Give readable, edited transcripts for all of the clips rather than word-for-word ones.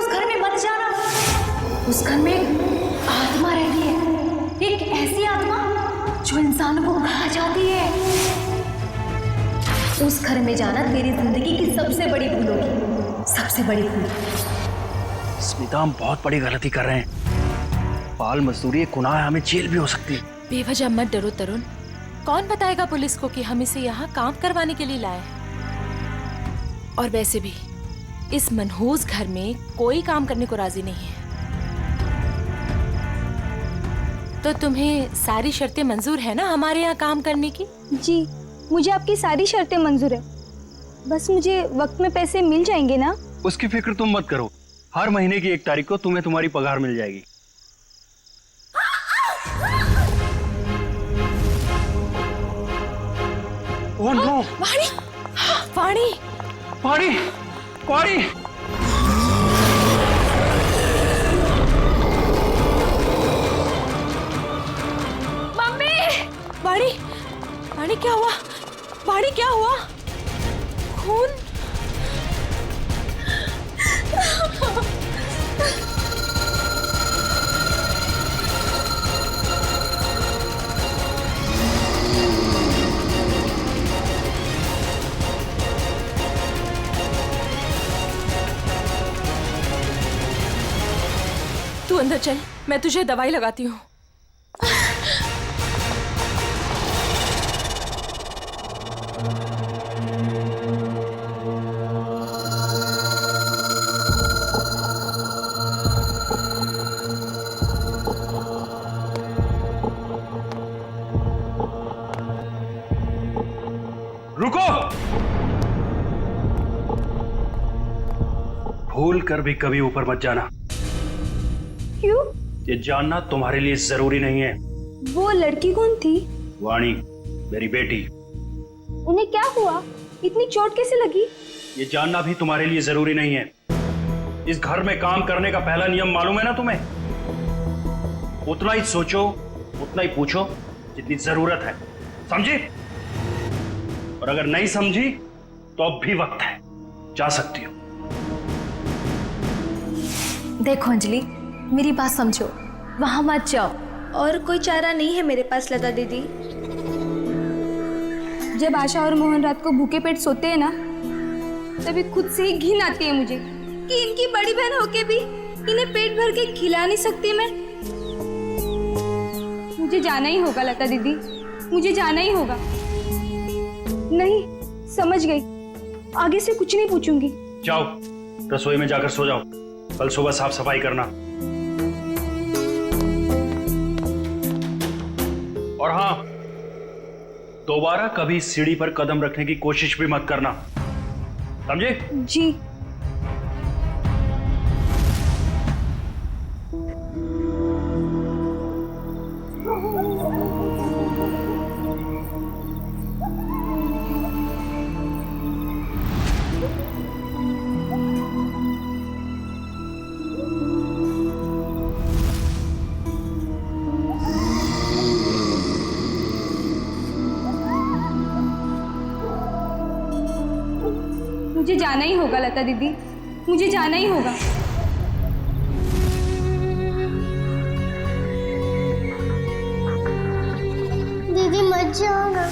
उस घर में मत जाना। उस घर में एक आत्मा रहती है, एक ऐसी आत्मा जो इंसानों को खा जाती है। उस घर में जाना तेरी जिंदगी की सबसे बड़ी भूल होगी, सबसे बड़ी भूल। स्मिता, हम बहुत बड़ी गलती कर रहे हैं। बाल मजदूरी एक गुनाह है, हमें जेल भी हो सकती है। बेवजह मत डरो तरुण। कौन बताएगा पुलिस को कि हम इसे यहाँ काम करवाने के लिए लाए हैं? और वैसे भी इस मनहूस घर में कोई काम करने को राजी नहीं है। तो तुम्हें सारी शर्तें मंजूर है ना हमारे यहाँ काम करने की? जी, मुझे आपकी सारी शर्तें मंजूर है। बस मुझे वक्त में पैसे मिल जाएंगे ना? उसकी फिक्र तुम मत करो। हर महीने की 1 तारीख को तुम्हें तुम्हारी पगार मिल जाएगी। Oh no! वाणी! वाणी! वाणी! वाणी! मम्मी! वाणी! वाणी क्या हुआ? वाणी क्या हुआ? खून? तू अंदर चल, मैं तुझे दवाई लगाती हूँ। रुको! भूल कर भी कभी ऊपर मत जाना। क्यों? ये जानना तुम्हारे लिए जरूरी नहीं है। वो लड़की कौन थी? वाणी, मेरी बेटी। उन्हें क्या हुआ? इतनी चोट कैसे लगी? ये जानना भी तुम्हारे लिए जरूरी नहीं है। इस घर में काम करने का पहला नियम मालूम है ना तुम्हें? उतना ही सोचो, उतना ही पूछो जितनी जरूरत है, समझी? और अगर नहीं समझी तो अब भी वक्त है, जा सकती हो। देखो अंजलि, मेरी बात समझो, वहां मत जाओ। और कोई चारा नहीं है मेरे पास लता दीदी। जब आशा और मोहन रात को भूखे पेट सोते हैं ना, तभी खुद से ही घिन आती है मुझे कि इनकी बड़ी बहन होके भी इन्हें पेट भर के खिला नहीं सकती मैं। मुझे जाना ही होगा लता दीदी, मुझे जाना ही होगा। नहीं, समझ गई, आगे से कुछ नहीं पूछूंगी। जाओ, रसोई में जाकर सो जाओ। कल सुबह साफ सफाई करना। और हाँ, दोबारा कभी सीढ़ी पर कदम रखने की कोशिश भी मत करना, समझे? जी। मुझे जाना ही होगा लता दीदी, मुझे जाना ही होगा। दीदी मत जाओ ना।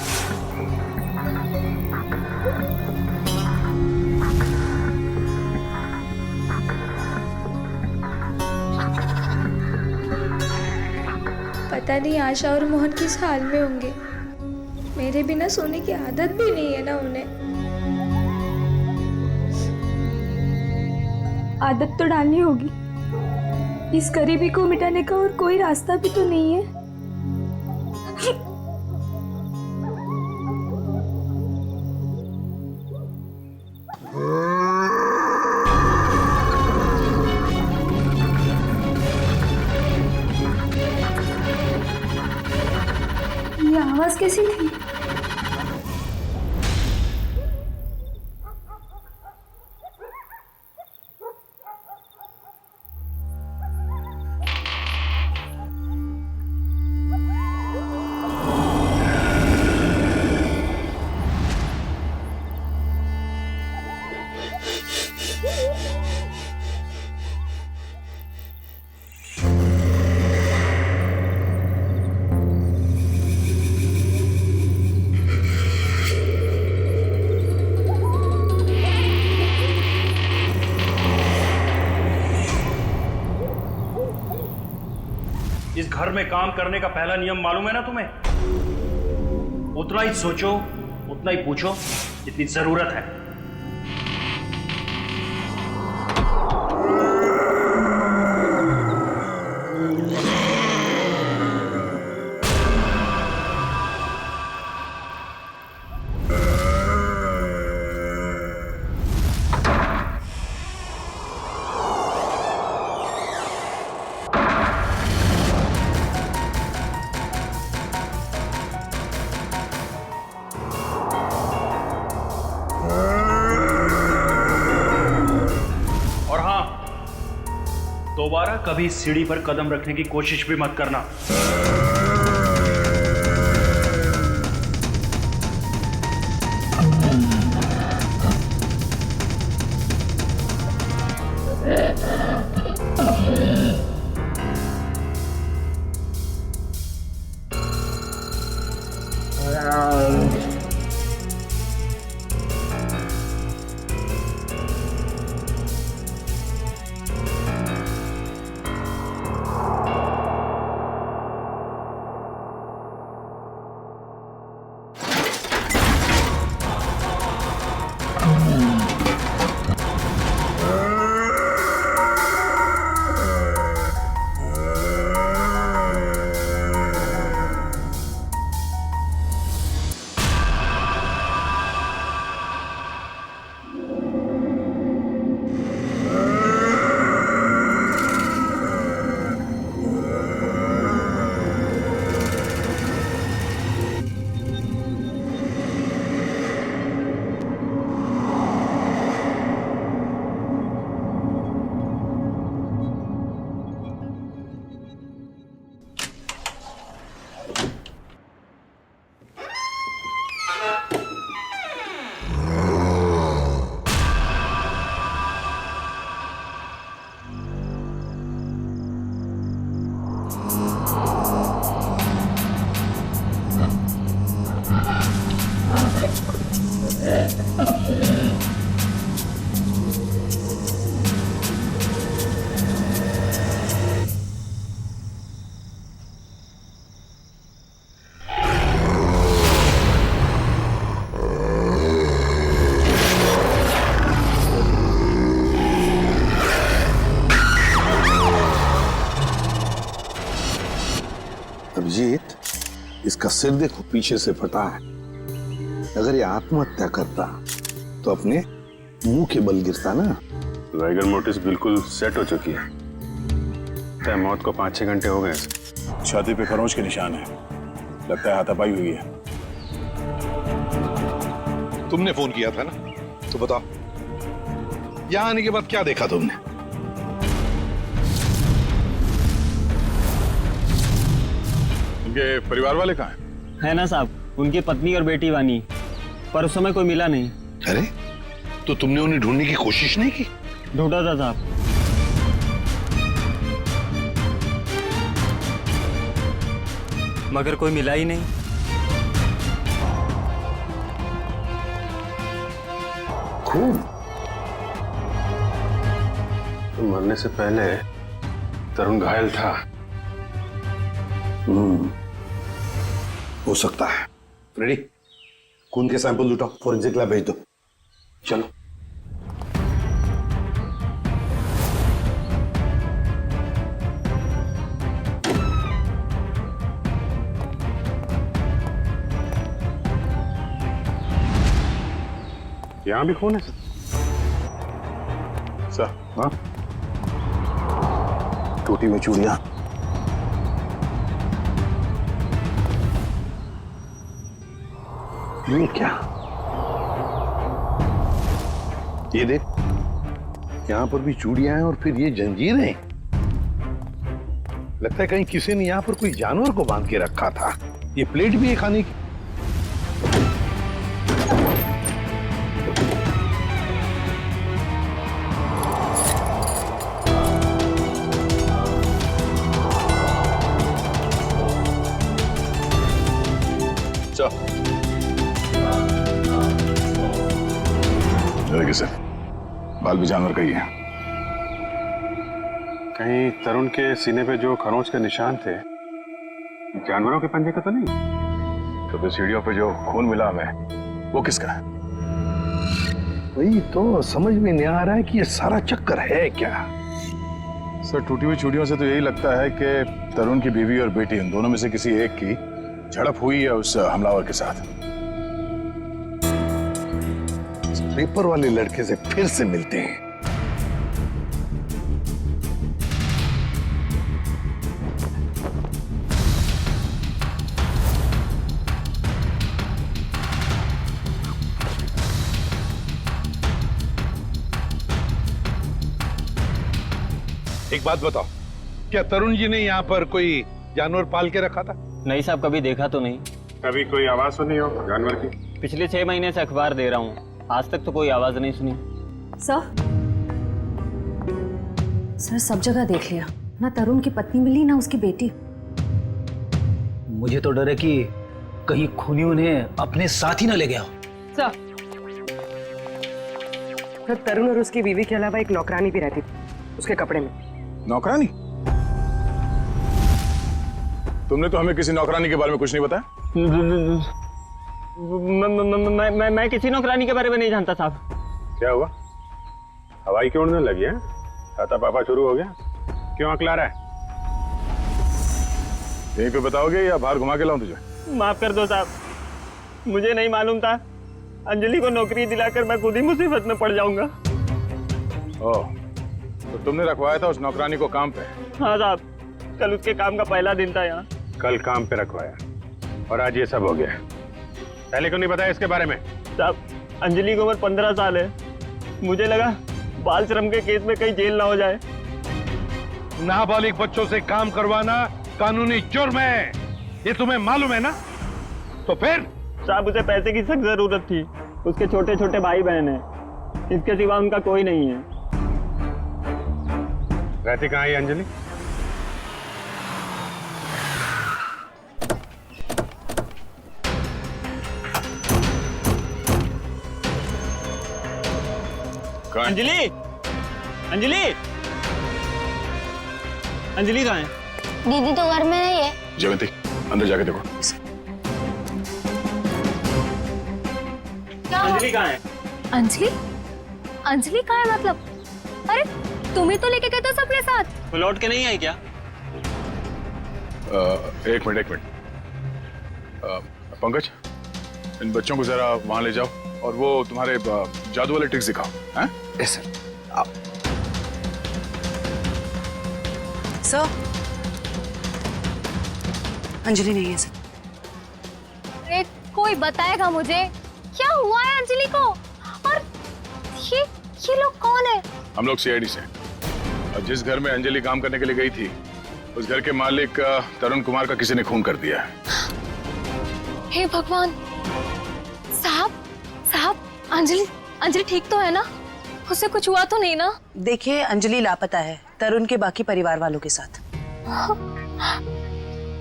पता नहीं आशा और मोहन किस हाल में होंगे। मेरे बिना सोने की आदत भी नहीं है ना उन्हें। आदत तो डालनी होगी। इस गरीबी को मिटाने का और कोई रास्ता भी तो नहीं है। ये आवाज कैसी थी? इस घर में काम करने का पहला नियम मालूम है ना तुम्हें? उतना ही सोचो, उतना ही पूछो जितनी जरूरत है। दोबारा कभी सीढ़ी पर कदम रखने की कोशिश भी मत करना। अभिजीत, इसका सिर देखो पीछे से फटा है। अगर ये आत्महत्या करता तो अपने मुंह के बल गिरता ना। राइगर मोटिस बिल्कुल सेट हो चुकी है। तय मौत को 5-6 घंटे हो गए। छाती पे खरोंच के निशान है, लगता है हाथापाई हुई है। तुमने फोन किया था ना, तो बताओ यहां आने के बाद क्या देखा तुमने? उनके परिवार वाले कहाँ हैं? है ना साहब, उनकी पत्नी और बेटी वानी, पर उस समय कोई मिला नहीं। अरे तो तुमने उन्हें ढूंढने की कोशिश नहीं की? ढूंढा था साहब, मगर कोई मिला ही नहीं। खून? तो मरने से पहले तरुण घायल था। हो सकता है। रेडी, खून के सैंपल उठाओ, फॉरेंसिक लैब भेज दो। चलो। यहां भी खून है सर? हाँ, टोटी में चूड़ियां। ये क्या? ये देख, यहां पर भी चूड़ियां हैं और फिर ये जंजीरें। लगता है कहीं किसी ने यहां पर कोई जानवर को बांध के रखा था। ये प्लेट भी है खाने की। जरा किसे बाल भी जानवर का ही है। कहीं तरुण के सीने पे जो खरोंच के निशान थे जानवरों के पंजे का तो नहीं? तो फिर सीढ़ियों पे जो खून मिला हमें वो किसका है? वही तो समझ में नहीं आ रहा है कि ये सारा चक्कर है क्या। सर टूटी हुई चूड़ियों से तो यही लगता है कि तरुण की बीवी और बेटी इन दोनों में से किसी एक की झड़प हुई है उस हमलावर के साथ। इस पेपर वाले लड़के से फिर से मिलते हैं। एक बात बताओ, क्या तरुण जी ने यहाँ पर कोई जानवर पाल के रखा था? नहीं साहब, कभी देखा तो नहीं। कभी कोई आवाज सुनी हो जानवर की? पिछले 6 महीने से अखबार दे रहा हूँ, आज तक तो कोई आवाज नहीं सुनी। सर सब जगह देख लिया, ना तरुण की पत्नी मिली ना उसकी बेटी। मुझे तो डर है कि कहीं खूनी उन्हें अपने साथ ही ना ले गया। सर तरुण और उसकी बीवी के अलावा एक नौकरानी भी रहती थी उसके कपड़े में। नौकरानी? तुमने तो हमें किसी नौकरानी के बारे में कुछ नहीं बताया। मैं किसी नौकरानी के बारे में नहीं जानता साहब। क्या हुआ? हवाई क्यों उड़ने लगी है? छाता पापा शुरू हो गया? क्यों अकला रहा है? यहीं पे बताओगे या बाहर घुमा के लाऊं तुझे? माफ कर दो साहब, मुझे नहीं मालूम था। अंजलि को नौकरी दिलाकर मैं खुद ही मुसीबत में पड़ जाऊंगा। ओह, तो तुमने रखवाया था उस नौकरानी को काम पे? हाँ साहब, कल उसके काम का पहला दिन था यहाँ। कल काम पे रखवाया और आज ये सब हो गया। पहले क्यों नहीं बताया इसके बारे में? साहब, अंजलि की उम्र 15 साल है। मुझे लगा बाल श्रम के केस में कहीं जेल ना हो जाए। नाबालिग बच्चों से काम करवाना कानूनी जुर्म है, ये तुम्हें मालूम है ना? तो फिर? साहब, उसे पैसे की सख्त जरूरत थी। उसके छोटे छोटे भाई बहन हैं, इसके सिवा उनका कोई नहीं है। रहती कहाँ है अंजलि? अंजलि, अंजलि, अंजलि कहाँ है? दीदी तो घर में नहीं है। जयंती, अंदर जाके देखो। अंजलि कहाँ है? अंजलि? अंजलि कहाँ है मतलब? अरे तुम ही तो लेके गए थे सबके साथ। वो लौट के नहीं आई क्या? एक मिनट। पंकज, इन बच्चों को जरा वहां ले जाओ और वो तुम्हारे जादू वाले ट्रिक्स दिखाओ। हैं? Yes sir. आप सर अंजलि नहीं है सर। अरे कोई बताएगा मुझे क्या हुआ है अंजलि को? और ये लोग कौन है? हम लोग सीआईडी से। और जिस घर में अंजलि काम करने के लिए गई थी उस घर के मालिक तरुण कुमार का किसी ने खून कर दिया है। हे भगवान! साहब, अंजलि ठीक तो है ना? उसे कुछ हुआ तो नहीं ना? देखिए, अंजलि लापता है तरुण के बाकी परिवार वालों के साथ।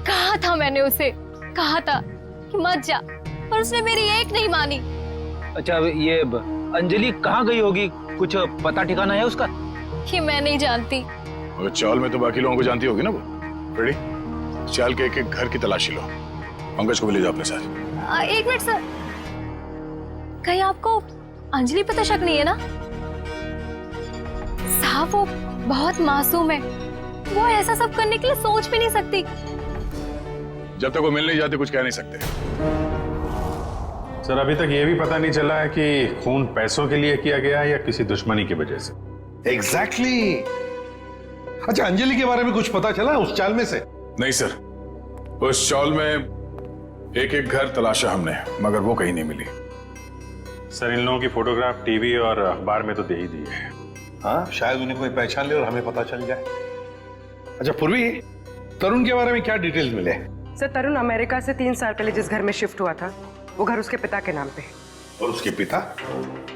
कहा था मैंने उसे, कहा था कि मत जा, पर उसने मेरी एक नहीं मानी। अच्छा, ये अंजलि कहाँ गई होगी? कुछ पता ठिकाना है उसका? कि मैं नहीं जानती। और चाल में तो बाकी लोगों को जानती होगी ना वो। रेडी? चाल के एक घर की तलाशी लो। पंकज को भी ले जाओ अपने साथ। एक मिनट सर, कहीं आपको अंजलि पे तो शक नहीं है ना? साहब, वो बहुत मासूम है, वो ऐसा सब करने के लिए सोच भी नहीं सकती। जब तक वो मिल नहीं जाते कुछ कह नहीं सकते। सर, अभी तक ये भी पता नहीं चला है कि खून पैसों के लिए किया गया है या किसी दुश्मनी की वजह से। एग्जैक्टली। अच्छा, अंजलि के बारे में कुछ पता चला उस चाल में से? नहीं सर, उस चाल में एक घर तलाशा हमने, मगर वो कहीं नहीं मिली। सर, इन लोगों की फोटोग्राफ टीवी और अखबार में तो दे ही दी है। हाँ, शायद उन्हें कोई पहचान ले और हमें पता चल जाए। अच्छा पूर्वी, तरुण के बारे में क्या डिटेल्स मिले? सर तरुण अमेरिका से 3 साल पहले जिस घर में शिफ्ट हुआ था वो घर उसके पिता के नाम पे है। और उसके पिता?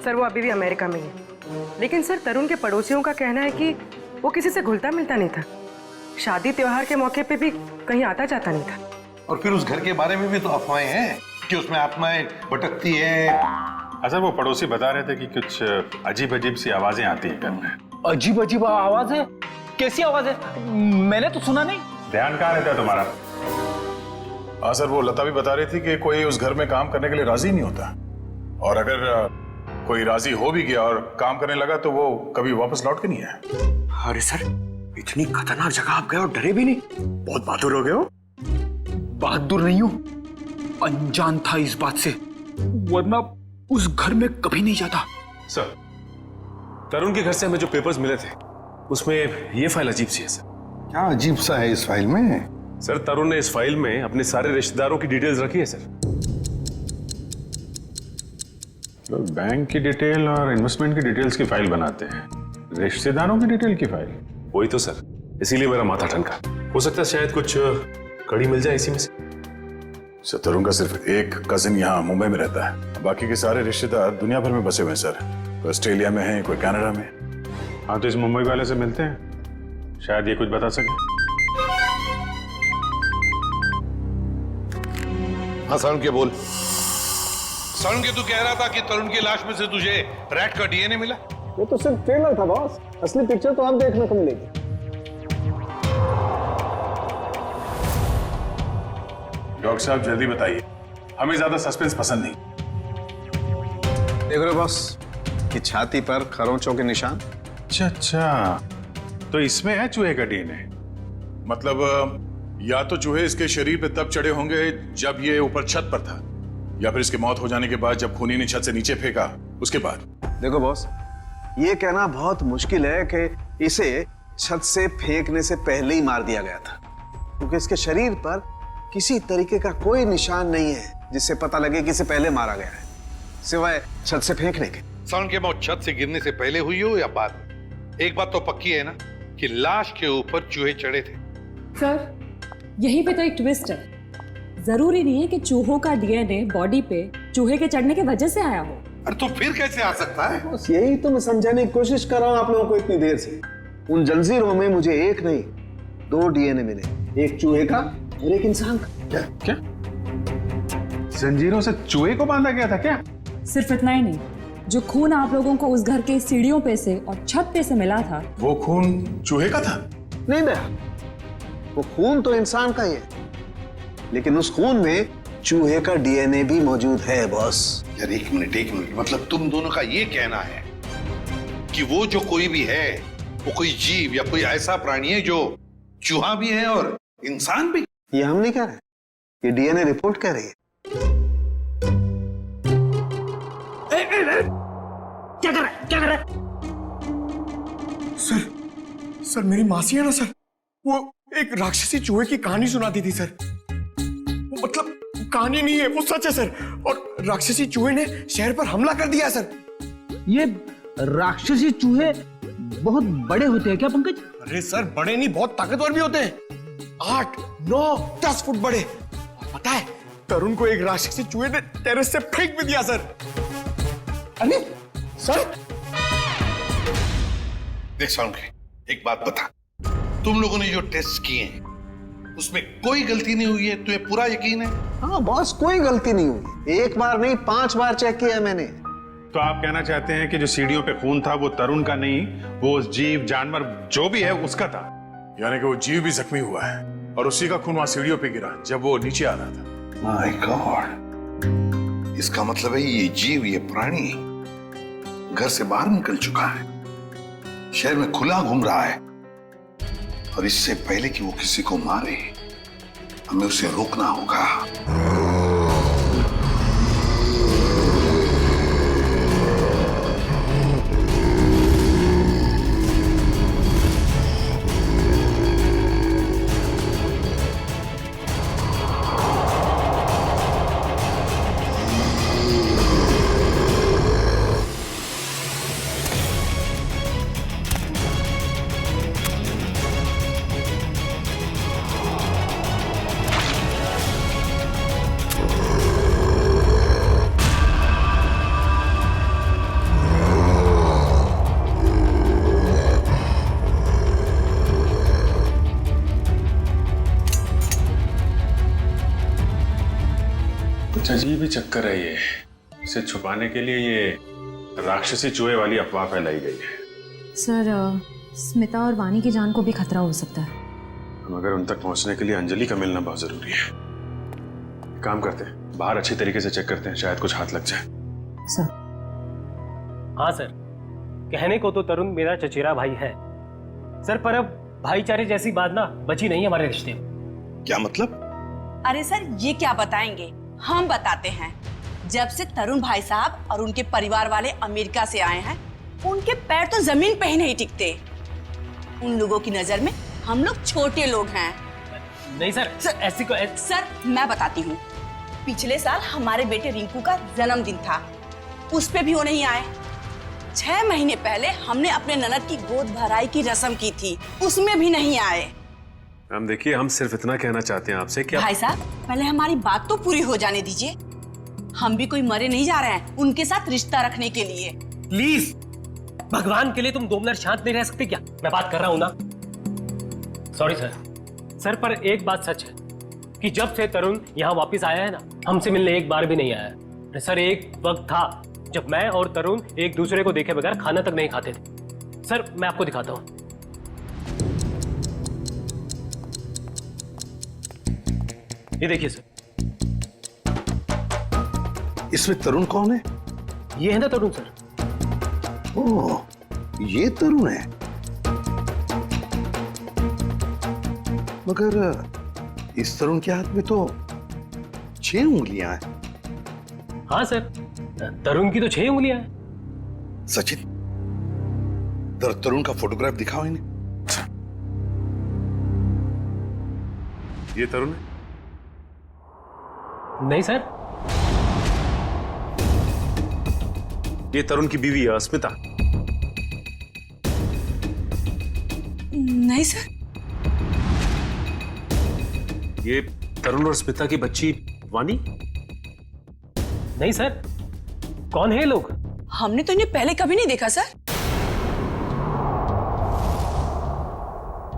सर वो अभी भी अमेरिका में ही है। लेकिन सर तरुण के पड़ोसियों का कहना है कि वो किसी से घुलता मिलता नहीं था। शादी त्योहार के मौके पे भी कहीं आता जाता नहीं था। और फिर उस घर के बारे में भी तो अफवाहें हैं कि उसमें आत्माएं भटकती है। अच्छा, वो पड़ोसी बता रहे थे कि कुछ अजीब सी आवाजें आती हैं घर में। अजीब आवाज है? कैसी आवाज है? मैंने तो सुना नहीं। ध्यान कहाँ रहता है तुम्हारा? हाँ सर, वो लता भी बता रही थी कि कोई उस घर में काम करने के लिए राजी नहीं होता, और अगर कोई राजी हो भी गया और काम करने लगा तो वो कभी वापस लौट के नहीं आया। अरे सर, इतनी खतरनाक जगह आप गए और डरे भी नहीं? बहुत बहादुर हो गए हो। बहादुर नहीं हूं, अनजान था इस बात से, वरना उस घर में कभी नहीं जाता। सर, तरुण के घर से हमें जो पेपर्स मिले थे उसमें ये फाइल अजीब सी है सर। क्या अजीब सा है इस फाइल में? सर, तरुण ने इस फाइल में अपने सारे रिश्तेदारों की डिटेल्स रखी है सर। लोग बैंक की डिटेल और इन्वेस्टमेंट की डिटेल्स की फाइल बनाते हैं, रिश्तेदारों की डिटेल की फाइल? वही तो सर, इसीलिए मेरा माथा ठनका। हो सकता है शायद कुछ कड़ी मिल जाए इसी में से। सर, तरुण का सिर्फ एक कजिन यहाँ मुंबई में रहता है, बाकी के सारे रिश्तेदार दुनिया भर में बसे हुए हैं सर। कोई ऑस्ट्रेलिया में है, कोई कनाडा में। हाँ, तो इस मुंबई वाले से मिलते हैं, शायद ये कुछ बता सके। हाँ सारुण के बोल। सारुण के तू कह रहा था कि तरुण की लाश में से तुझे रैट का डीएनए मिला? वो तो सिर्फ ट्रेलर था बॉस, असली पिक्चर तो आप देखने को मिलेगी। डॉक्टर साहब जल्दी बताइए, हमें ज्यादा सस्पेंस पसंद नहीं। देख रहे हो बॉस कि छाती पर खरोंचों के निशान? अच्छा, तो इसमें है चूहे का डीएनए। मतलब या तो चूहे इसके शरीर पे तब चढ़े होंगे जब ये ऊपर छत पर था, या फिर इसकी मौत हो जाने के बाद जब खूनी ने छत से नीचे फेंका उसके बाद। देखो बॉस, ये कहना बहुत मुश्किल है कि इसे छत से फेंकने से पहले ही मार दिया गया था, क्योंकि इसके शरीर पर किसी तरीके का कोई निशान नहीं है जिससे पता लगे कि इसे पहले मारा गया है, सिवाय छत से फेंकने के। सारुण की मौत छत से गिरने से पहले हुई हो या बाद में, एक बात तो पक्की है ना कि लाश के ऊपर चूहे चढ़े थे। सर, यहीं पे तो एक ट्विस्ट है। जरूरी नहीं है कि चूहों का डीएनए बॉडी पे चूहे के चढ़ने की वजह से आया हो। अरे तो फिर कैसे आ सकता है? बस यही तो मैं समझाने की कोशिश कर रहा हूँ आप लोगों को इतनी देर से। उन जंजीरों में मुझे एक नहीं 2 डीएनए मिले, एक चूहे का और एक इंसान का। क्या जंजीरों से चूहे को बांधा गया था क्या? सिर्फ इतना ही नहीं, जो खून आप लोगों को उस घर के सीढ़ियों पे से और छत पे से मिला था, वो खून चूहे का था? नहीं दया, वो खून तो इंसान का ही है, लेकिन उस खून में चूहे का डीएनए भी मौजूद है बॉस। यार एक मिनट, मतलब तुम दोनों का ये कहना है कि वो जो कोई भी है वो कोई जीव या कोई ऐसा प्राणी है जो चूहा भी है और इंसान भी? ये हम नहीं कह रहे, ये डीएनए रिपोर्ट कह रही है। क्या कर रहा है? सर मेरी मासी है ना सर, वो एक राक्षसी चूहे की कहानी सुनाती थी सर। वो मतलब कहानी नहीं है, वो सच है सर। और राक्षसी चूहे ने शहर पर हमला कर दिया सर। ये राक्षसी चूहे बहुत बड़े होते हैं क्या पंकज? अरे सर, बड़े नहीं, बहुत ताकतवर भी होते हैं, 8, 9, 10 फुट बड़े। और पता है, तरुण को एक राक्षसी चूहे ने टेरेस से फेंक भी दिया सर। अरे सर, देख सारुण, एक बात बता, तुम लोगों ने जो टेस्ट किए हैं उसमें कोई गलती नहीं हुई है? तुम्हें पूरा यकीन है? हाँ बॉस, कोई गलती नहीं हुई। 1 बार नहीं 5 बार चेक किया मैंने। तो आप कहना चाहते हैं कि जो सीढ़ियों पे खून था वो तरुण का नहीं, वो जीव जानवर जो भी है उसका था? यानी कि वो जीव भी जख्मी हुआ है और उसी का खून वहां सीढ़ियों पे गिरा जब वो नीचे आ रहा था। माय गॉड, इसका मतलब है ये जीव, ये प्राणी घर से बाहर निकल चुका है, शहर में खुला घूम रहा है, और इससे पहले कि वो किसी को मारे हमें उसे रोकना होगा। कुछ अजीब ही चक्कर है ये। इसे छुपाने के लिए ये राक्षसी चूहे वाली अफवाह फैलाई गई है। सर स्मिता और वानी की जान को भी खतरा हो सकता है। मगर उन तक पहुंचने के लिए अंजलि का मिलना बहुत जरूरी है। काम करते हैं, बाहर अच्छी तरीके से चेक करते हैं, शायद कुछ हाथ लग जाए। सर। हाँ सर, कहने को तो तरुण मेरा चचेरा भाई है सर, पर अब भाईचारे जैसी बात ना बची नहीं हमारे रिश्ते में। क्या मतलब? अरे सर, ये क्या बताएंगे, हम बताते हैं। जब से तरुण भाई साहब और उनके परिवार वाले अमेरिका से आए हैं, उनके पैर तो जमीन पे ही नहीं टिकते। उन लोगों की नजर में हम लोग छोटे लोग हैं। नहीं सर, ऐसी को सर मैं बताती हूँ, पिछले साल हमारे बेटे रिंकू का जन्मदिन था, उस पे भी वो नहीं आए। 6 महीने पहले हमने अपने ननद की गोद भराई की रस्म की थी, उसमें भी नहीं आए। मैम देखिए, हम सिर्फ इतना कहना चाहते हैं आपसे कि भाई साहब, पहले हमारी बात तो पूरी हो जाने दीजिए। हम भी कोई मरे नहीं जा रहे हैं उनके साथ रिश्ता रखने के लिए। प्लीज, भगवान के लिए तुम 2 मिनट शांत नहीं रह सकते क्या? मैं बात कर रहा हूँ ना। सॉरी सर, पर एक बात सच है कि जब से तरुण यहाँ वापस आया है ना, हमसे मिलने एक बार भी नहीं आया है। सर, एक वक्त था जब मैं और तरुण एक दूसरे को देखे बगैर खाना तक नहीं खाते थे। सर, मैं आपको दिखाता हूँ। ये देखिए सर। इसमें तरुण कौन है? ये है ना तरुण सर। ओह, ये तरुण है। मगर इस तरुण के हाथ में तो 6 उंगलियां हैं। हाँ सर, तरुण की तो 6 उंगलियां हैं। सचिन, तरुण का फोटोग्राफ दिखाओ इन्हें। ये तरुण है? नहीं सर, ये तरुण की बीवी है स्मिता। नहीं सर। ये तरुण और स्मिता की बच्ची वानी? नहीं सर। कौन है ये लोग? हमने तो इन्हें पहले कभी नहीं देखा सर।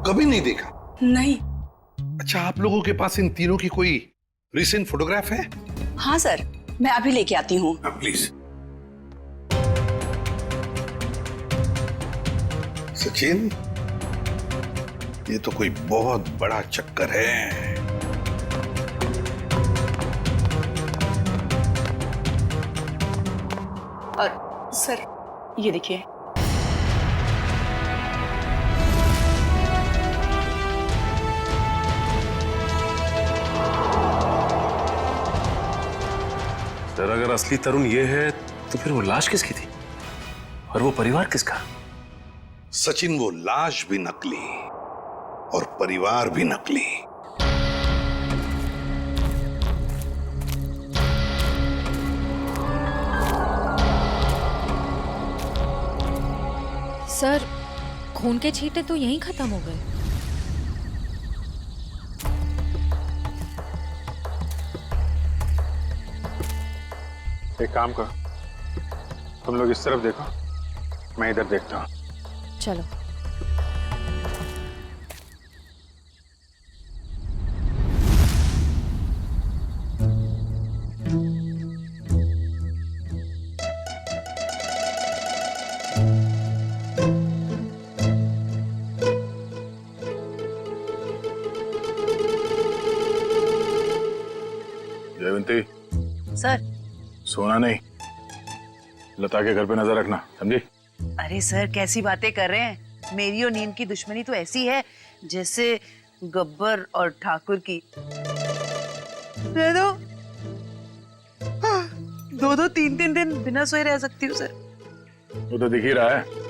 कभी नहीं देखा? नहीं। अच्छा, आप लोगों के पास इन तीनों की कोई रिसेंट फोटोग्राफ है? हाँ सर, मैं अभी लेके आती हूँ। प्लीज। सचिन, ये तो कोई बहुत बड़ा चक्कर है। और सर, ये देखिए। सर, अगर असली तरुण ये है तो फिर वो लाश किसकी थी और वो परिवार किसका? सचिन, वो लाश भी नकली और परिवार भी नकली। सर, खून के छींटे तो यहीं खत्म हो गए। एक काम करो, तुम लोग इस तरफ देखो, मैं इधर देखता हूँ। चलो। जयवंती, सर। सोना नहीं, लता के घर पे नजर रखना, समझी? अरे सर, कैसी बातें कर रहे हैं? मेरी और नीम की दुश्मनी तो ऐसी है जैसे गब्बर और ठाकुर की। दे दो। 2-2, 3-3 दिन बिना सोए रह सकती हूँ सर। वो तो दिख ही रहा है।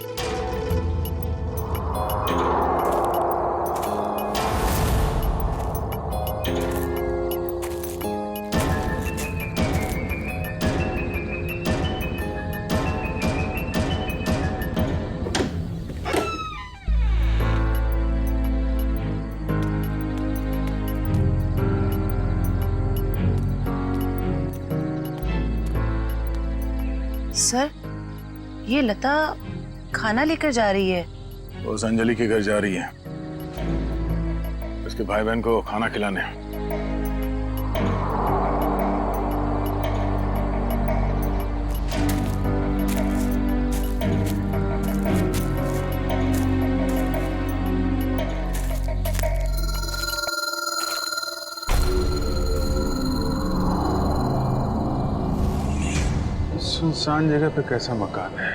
सर, ये लता खाना लेकर जा रही है। उस अंजलि के घर जा रही है, उसके भाई बहन को खाना खिलाने। सुनसान जगह पे कैसा मकान है?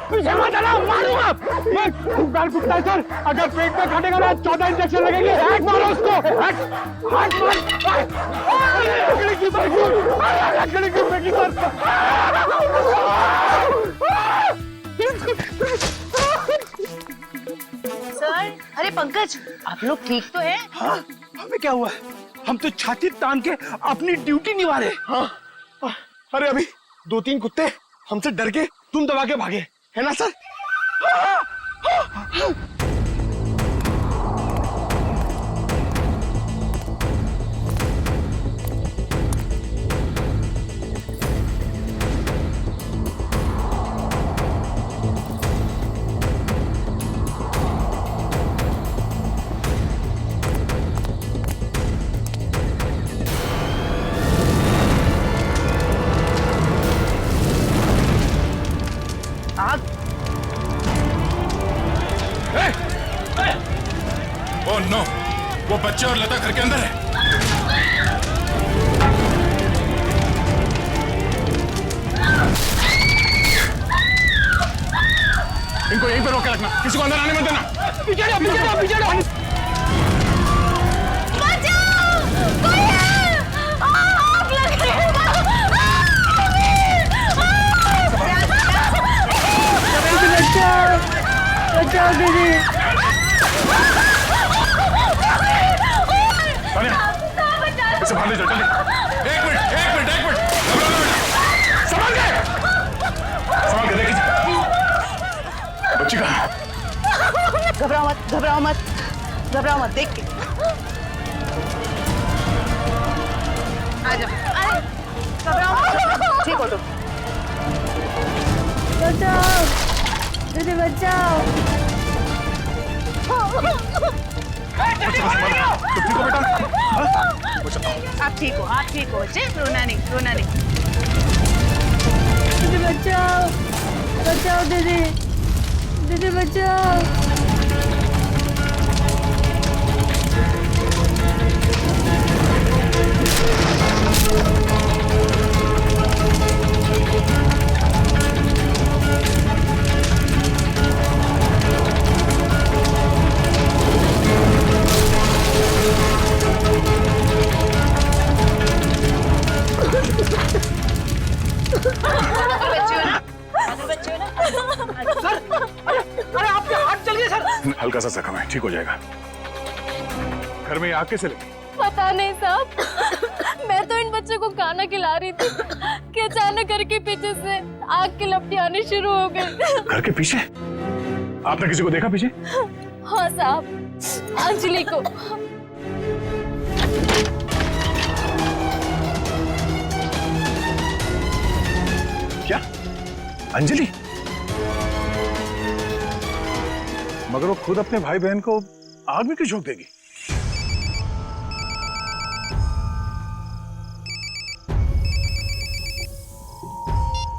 पीछे मत आना, मारूंगा। पैर फुटता है सर, अगर पेट में काटेगा ना 14 इंजेक्शन लगेंगे। हट मारो उसको, हट हट मत। लकड़ी की फेंकी सर। सर, अरे पंकज, आप लोग ठीक तो हैं? हाँ, हमें क्या हुआ? हम तो छाती तान के अपनी ड्यूटी निभा रहे। हाँ, अरे अभी 2-3 कुत्ते हमसे डर के तुम दबा के भागे, है ना सर? ओह नो, वो बच्चे और लता घर के अंदर है। इनको यहीं पे रोक के रखना, किसी को अंदर आने मत देना। पीछे जाओ, पीछे जाओ, पीछे जाओ। बचाओ दीदी। इसे बाहर ले जाओ, जल्दी। एक मिनट। घबराओ बेटा, संभाल के देखिए। बच्ची कहाँ? घबराओ मत, देख के। आ जाओ, घबराओ मत, ठीक हो तुम। बचाओ दीदी, बचाओ। आप ठीक हो बच्चे, रोना नहीं। दीदी बचाओ दीदी बचाओ। सर, अरे आपके हाथ चल गए सर। हल्का सा जख्म है, ठीक हो जाएगा। घर में आग कैसे लगी? पता नहीं साहब, मैं तो इन बच्चों को खाना खिला रही थी कि अचानक घर के पीछे से आग की लपटें आनी शुरू हो गई। घर के पीछे? आपने किसी को देखा पीछे? हाँ साहब, अंजलि को। क्या? अंजलि? मगर वो खुद अपने भाई बहन को आग में क्यों झोंक देगी?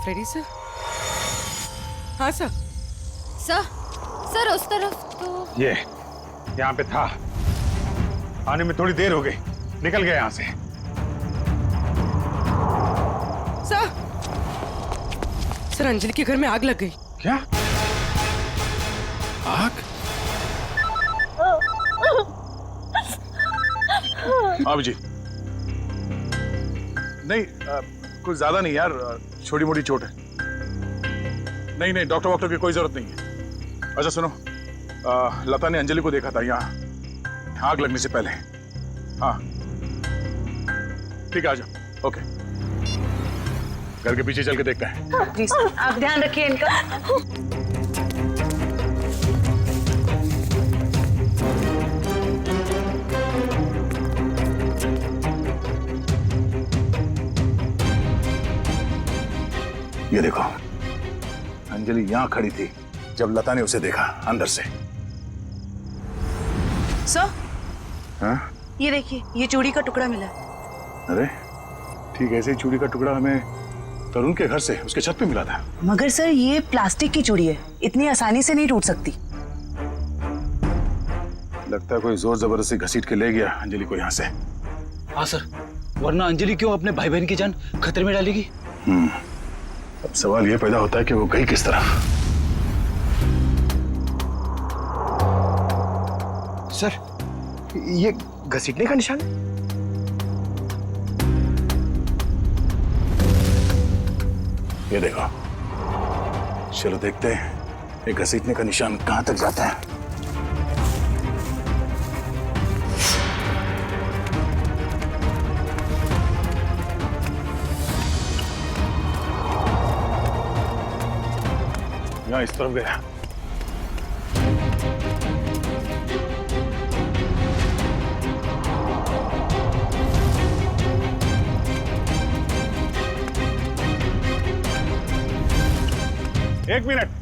Freddy sir? हाँ सर। सर उस तरफ तो ये यहाँ पे था, आने में थोड़ी देर हो गई, निकल गया यहाँ से। सर, अंजलि के घर में आग लग गई। क्या? आग? जी नहीं, कुछ ज्यादा नहीं यार, छोटी मोटी चोट है। नहीं, डॉक्टर वॉक्टर की कोई जरूरत नहीं है। अच्छा सुनो, लता ने अंजलि को देखा था यहाँ आग लगने से पहले। हाँ ठीक है, आ जाओ। ओके, घर के पीछे चल के देखते हैं। प्लीज आप ध्यान रखिए इनका। ये देखो, अंजलि यहाँ खड़ी थी जब लता ने उसे देखा अंदर से। सर, हाँ? ये देखिए, ये चूड़ी का टुकड़ा मिला। अरे ठीक ऐसे ही चूड़ी का टुकड़ा हमें तरुण के घर से उसके छत पे मिला था। मगर सर ये प्लास्टिक की चूड़ी है, इतनी आसानी से नहीं टूट सकती। लगता है कोई जोर जबरदस्ती घसीट के ले गया अंजलि को यहाँ से। हाँ सर, वरना अंजलि क्यों अपने भाई बहन की जान खतरे में डालेगी? अब सवाल ये पैदा होता है कि वो गई किस तरफ। सर ये घसीटने का निशान है? ये देखो, चलो देखते हैं ये घसीटने का निशान कहां तक जाता है। यहाँ इस तरफ गया।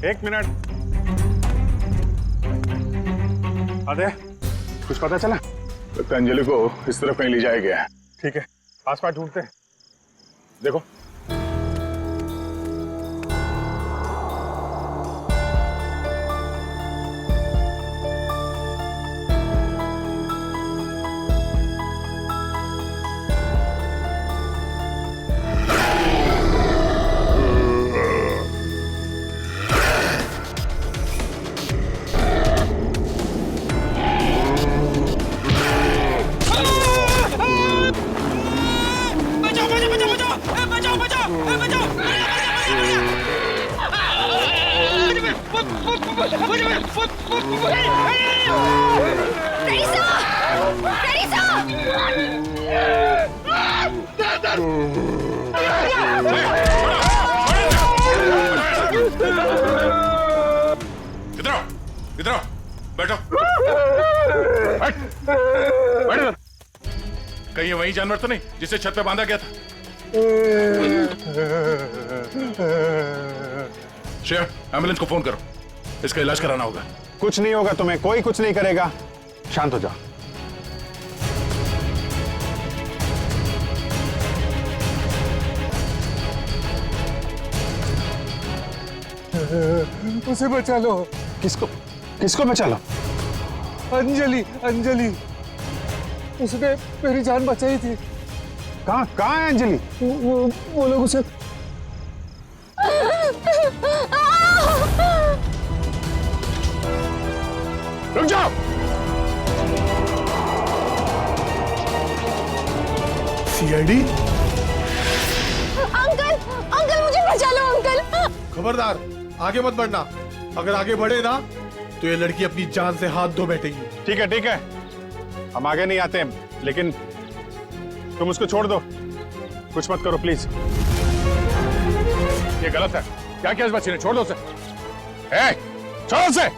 एक मिनट अरे कुछ पता चला? लगता है अंजलि को इस तरफ कहीं ले जाया गया है। ठीक है, आसपास ढूंढते हैं। देखो इधर आओ, बैठो। बैठ इधर। कहीं ये वही जानवर तो नहीं जिसे छत पे बांधा गया था? श्रेया, एम्बुलेंस को फोन करो, इसका इलाज कराना होगा। कुछ नहीं होगा तुम्हें, कोई कुछ नहीं करेगा, शांत हो जाओ। उसे बचा लो। किसको किसको बचा लो? अंजलि, अंजलि, उसने मेरी जान बचाई थी। कहाँ है अंजलि? वो लोग उसे रुक जाओ। सीआईडी? अंकल, अंकल मुझे बचा लो अंकल। खबरदार, आगे मत बढ़ना। अगर आगे बढ़े ना तो ये लड़की अपनी जान से हाथ धो बैठेगी। ठीक है, हम आगे नहीं आते, लेकिन तुम उसको छोड़ दो, कुछ मत करो प्लीज। ये गलत है। क्या किया इस बच्चे ने? छोड़ दो उसे। छोड़ो उसे।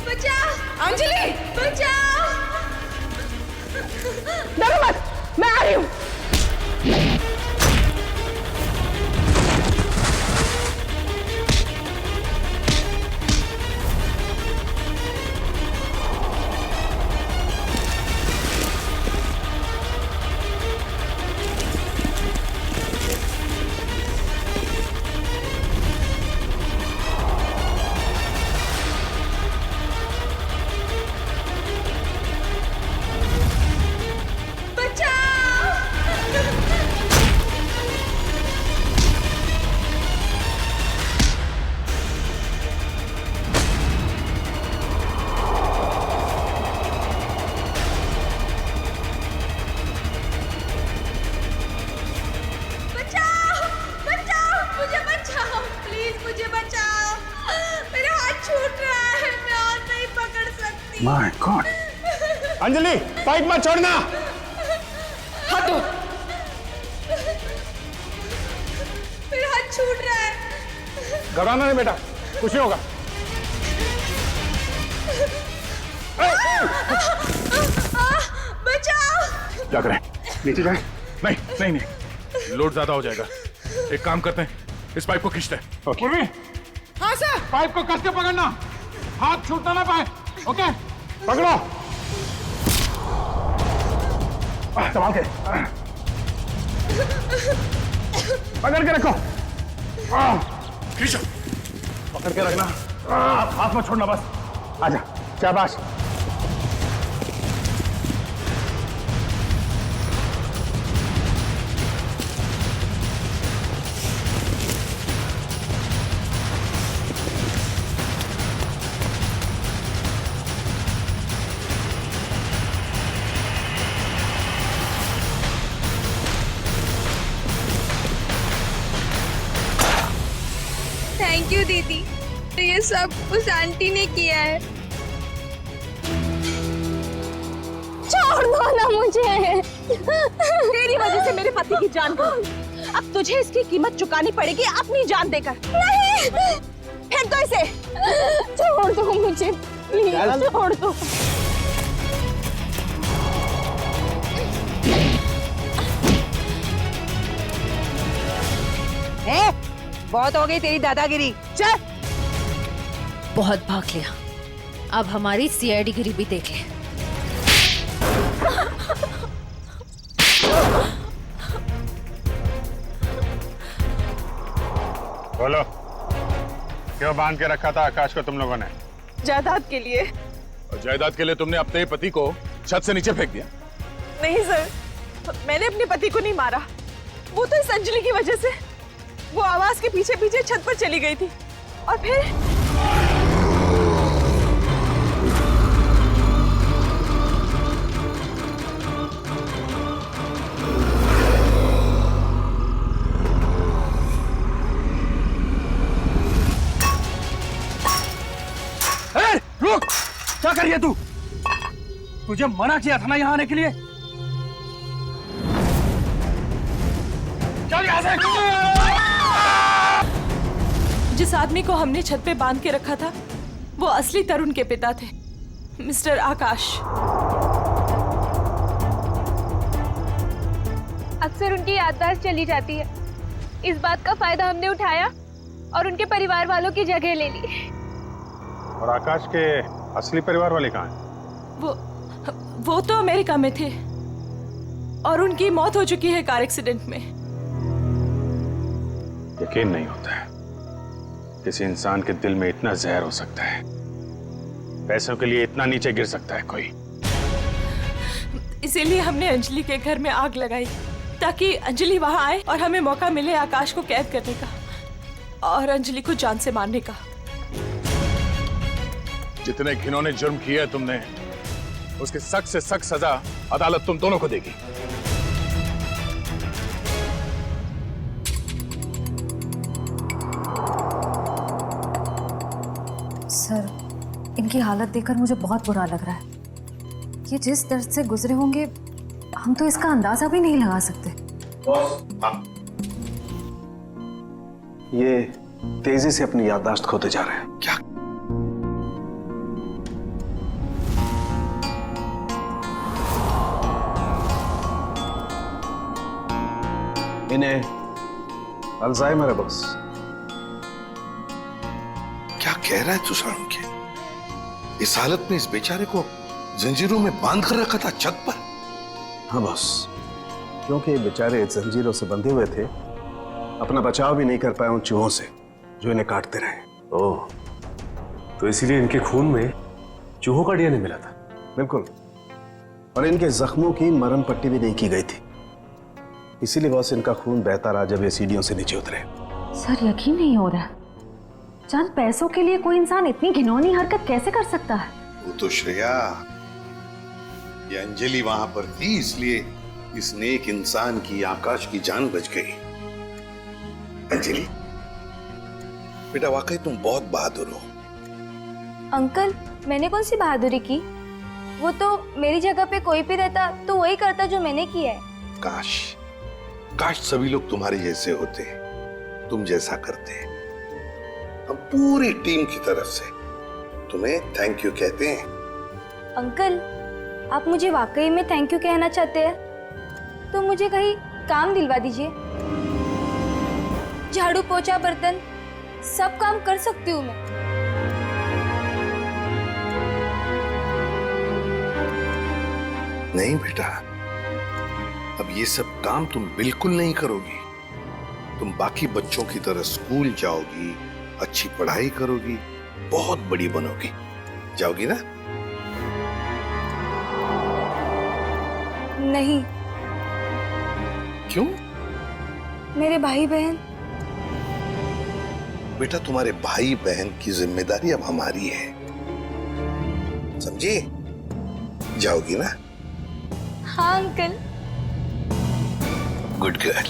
बचाओ अंजलि, बचाओ। डरो मत, मैं आ रही हूँ। My God. अंजलि, पाइप मत छोड़ना। हाथ दो। घबराना नहीं बेटा, कुछ नहीं होगा। बचाओ! क्या करें, नीचे जाए? नहीं नहीं नहीं, लोड ज्यादा हो जाएगा। एक काम करते हैं, इस पाइप को खींचते हैं। ओके। हाँ सर। पाइप को कस के पकड़ना, हाथ छूटना ना पाए। ओके, पकड़ो। संभाल के, पकड़ के रखो। खींचो, पकड़ के रखना, हाथ मत छोड़ना बस। आजा, शाबाश। थैंक यू दीदी, तो ये सब उस आंटी ने किया है। छोड़ दो ना मुझे। तेरी वजह से मेरे पति की जान गई। अब तुझे इसकी कीमत चुकानी पड़ेगी अपनी जान देकर। नहीं, फेंक दो इसे। छोड़ दो मुझे प्लीज, छोड़ दो। बहुत हो गई तेरी दादागिरी, चल। बहुत भाग लिया, अब हमारी सीआईडी गिरी भी देख ले। बोलो, क्यों बांध के रखा था आकाश को तुम लोगों ने? जायदाद के लिए। और जायदाद के लिए तुमने अपने पति को छत से नीचे फेंक दिया? नहीं सर, मैंने अपने पति को नहीं मारा, वो तो इस अंजलि की वजह से वो आवाज के पीछे पीछे छत पर चली गई थी और फिर रुक! क्या कर रही है तू? तुझे मना किया था ना यहाँ आने के लिए। चल यहाँ से! जिस आदमी को हमने छत पे बांध के रखा था वो असली तरुण के पिता थे, मिस्टर आकाश। अक्सर उनकी याददाश्त चली जाती है। इस बात का फायदा हमने उठाया और उनके परिवार वालों की जगह ले ली। और आकाश के असली परिवार वाले कहाँ हैं? वो तो अमेरिका में थे और उनकी मौत हो चुकी है कार एक्सीडेंट में। यकीन नहीं होता है किसी इंसान के दिल में इतना जहर हो सकता है, पैसों के लिए इतना नीचे गिर सकता है कोई। इसीलिए हमने अंजलि के घर में आग लगाई ताकि अंजलि वहां आए और हमें मौका मिले आकाश को कैद करने का और अंजलि को जान से मारने का। जितने घिनौने जुर्म किए है तुमने, उसकी सख्त से सख्त सजा अदालत तुम दोनों को देगी। सर, इनकी हालत देखकर मुझे बहुत बुरा लग रहा है। ये जिस दर्द से गुजरे होंगे हम तो इसका अंदाजा भी नहीं लगा सकते। ये तेजी से अपनी याददाश्त खोते जा रहे हैं। क्या? इन्हें अल्जाइमर है बॉस। क्या कह रहा है तू सारुण के? इस हालत में इस बेचारे को जंजीरों में बांध कर रखा था छत पर? हाँ बॉस, क्योंकि ये बेचारे जंजीरों से बंधे हुए थे, अपना बचाव भी नहीं कर पाए उन चूहों से जो इन्हें काटते रहे। ओह, तो इसीलिए इनके खून में चूहों का डीएनए मिला था? बिल्कुल, और इनके जख्मों की मरहम पट्टी भी नहीं की गई थी, इसीलिए बॉस इनका खून बहता रहा जब ये सीढ़ियों से नीचे उतरे। सर, यकीन नहीं हो रहा, चंद पैसों के लिए कोई इंसान इतनी घिनौनी हरकत कैसे कर सकता है? वो तो श्रेया, ये अंजलि वहां पर थी, इसलिए इस नेक इंसान की, आकाश की जान बच गई। अंजलि बेटा, वाकई तुम बहुत बहादुर हो। अंकल, मैंने कौन सी बहादुरी की? वो तो मेरी जगह पे कोई भी रहता तो वही करता जो मैंने किया है। काश सभी लोग तुम्हारे जैसे होते, तुम जैसा करते। हम पूरी टीम की तरफ से तुम्हें थैंक यू कहते हैं। अंकल, आप मुझे वाकई में थैंक यू कहना चाहते हैं तो मुझे कहीं काम दिलवा दीजिए। झाड़ू पोछा बर्तन सब काम कर सकती हूँ मैं। नहीं बेटा, अब ये सब काम तुम बिल्कुल नहीं करोगी। तुम बाकी बच्चों की तरह स्कूल जाओगी, अच्छी पढ़ाई करोगी, बहुत बड़ी बनोगी। जाओगी ना? नहीं। क्यों? मेरे भाई बहन। बेटा, तुम्हारे भाई बहन की जिम्मेदारी अब हमारी है, समझी? जाओगी ना? हाँ अंकल। Good girl.